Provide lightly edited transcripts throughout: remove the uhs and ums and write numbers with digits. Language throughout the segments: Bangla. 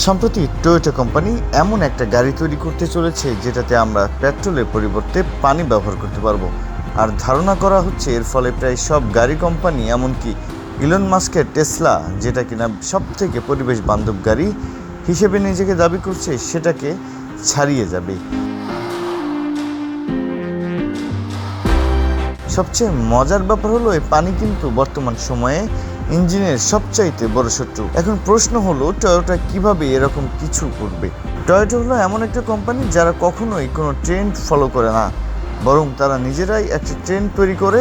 সম্প্রতি টয়োটা কোম্পানি এমন একটা গাড়ি তৈরি করতে চলেছে যেটাতে আমরা পেট্রোলের পরিবর্তে পানি ব্যবহার করতে পারবো। আর ধারণা করা হচ্ছে এর ফলে প্রায় সব গাড়ি কোম্পানি, এমনকি ইলন মাস্কের টেসলা, যেটা কিনা সব থেকে পরিবেশ বান্ধব গাড়ি হিসেবে নিজেকে দাবি করছে, সেটাকে ছাড়িয়ে যাবে। সবচেয়ে মজার ব্যাপার হলো এই পানি কিন্তু বর্তমান সময়ে ইঞ্জিনের সবচাইতে বড় শত্রু। এখন প্রশ্ন হলো টয়োটা কিভাবে এরকম কিছু করবে। টয়োটা হলো এমন একটা কোম্পানি যারা কখনোই কোনো ট্রেন্ড ফলো করে না, বরং তারা নিজেরাই একটা ট্রেন্ড তৈরি করে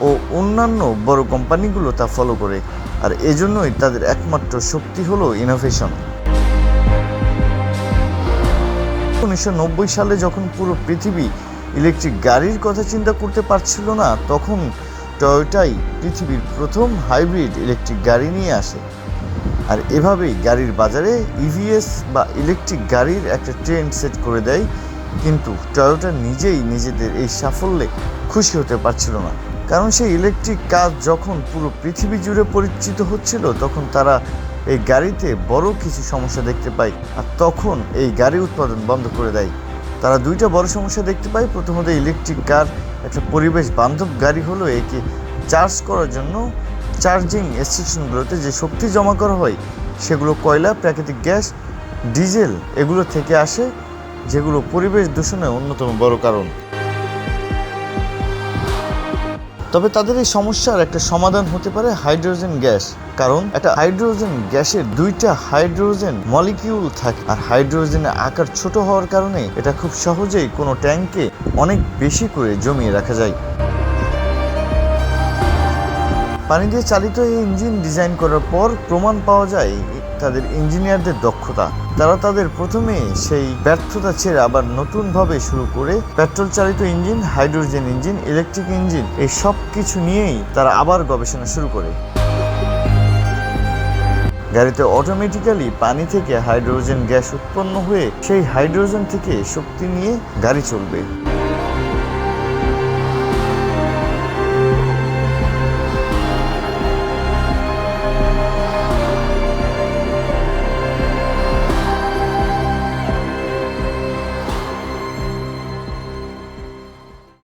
ও অন্যান্য বড় কোম্পানিগুলো তা ফলো করে। আর এজন্যই তাদের একমাত্র শক্তি হলো ইনোভেশন। 1990 সালে যখন পুরো পৃথিবী ইলেকট্রিক গাড়ির কথা চিন্তা করতে পারছিল না, তখন টয়োটাই পৃথিবীর প্রথম হাইব্রিড ইলেকট্রিক গাড়ি নিয়ে আসে। আর এভাবেই গাড়ির বাজারে ইভিএস বা ইলেকট্রিক গাড়ির একটা ট্রেন্ড সেট করে দেয়। কিন্তু টয়োটা নিজেই নিজেদের এই সাফল্যে খুশি হতে পারছিল না, কারণ সেই ইলেকট্রিক কার যখন পুরো পৃথিবী জুড়ে পরিচিত হচ্ছিল, তখন তারা এই গাড়িতে বড় কিছু সমস্যা দেখতে পায়, আর তখন এই গাড়ি উৎপাদন বন্ধ করে দেয়। তারা দুইটা বড় সমস্যা দেখতে পায়। প্রথমত, ইলেকট্রিক কার একটা পরিবেশ বান্ধব গাড়ি হলো একে চার্জ করার জন্য চার্জিং স্টেশনগুলোতে যে শক্তি জমা করা হয় সেগুলো কয়লা, প্রাকৃতিক গ্যাস, ডিজেল এগুলো থেকে আসে, যেগুলো পরিবেশ দূষণের অন্যতম বড় কারণ। তবে তাদের এই সমস্যার একটা সমাধান হতে পারে হাইড্রোজেন গ্যাস, কারণ একটা হাইড্রোজেন গ্যাসের দুইটা হাইড্রোজেন মলিকিউল থাকে, আর হাইড্রোজেনের আকার ছোট হওয়ার কারণে এটা খুব সহজেই কোনো ট্যাঙ্কে অনেক বেশি করে জমিয়ে রাখা যায়। পানি দিয়ে চালিত এই ইঞ্জিন ডিজাইন করার পর প্রমাণ পাওয়া যায় তাদের ইঞ্জিনিয়ারদের দক্ষতা। তারা তাদের প্রথমে সেই ব্যর্থতা ছেড়ে আবার নতুনভাবে শুরু করে পেট্রোল চালিত engine, hydrogen engine, electric engine, এই সব কিছু নিয়েই তারা আবার গবেষণা শুরু করে। গাড়িতে অটোমেটিক্যালি পানি থেকে হাইড্রোজেন গ্যাস উৎপন্ন হয়ে সেই হাইড্রোজেন থেকে শক্তি নিয়ে গাড়ি চলবে।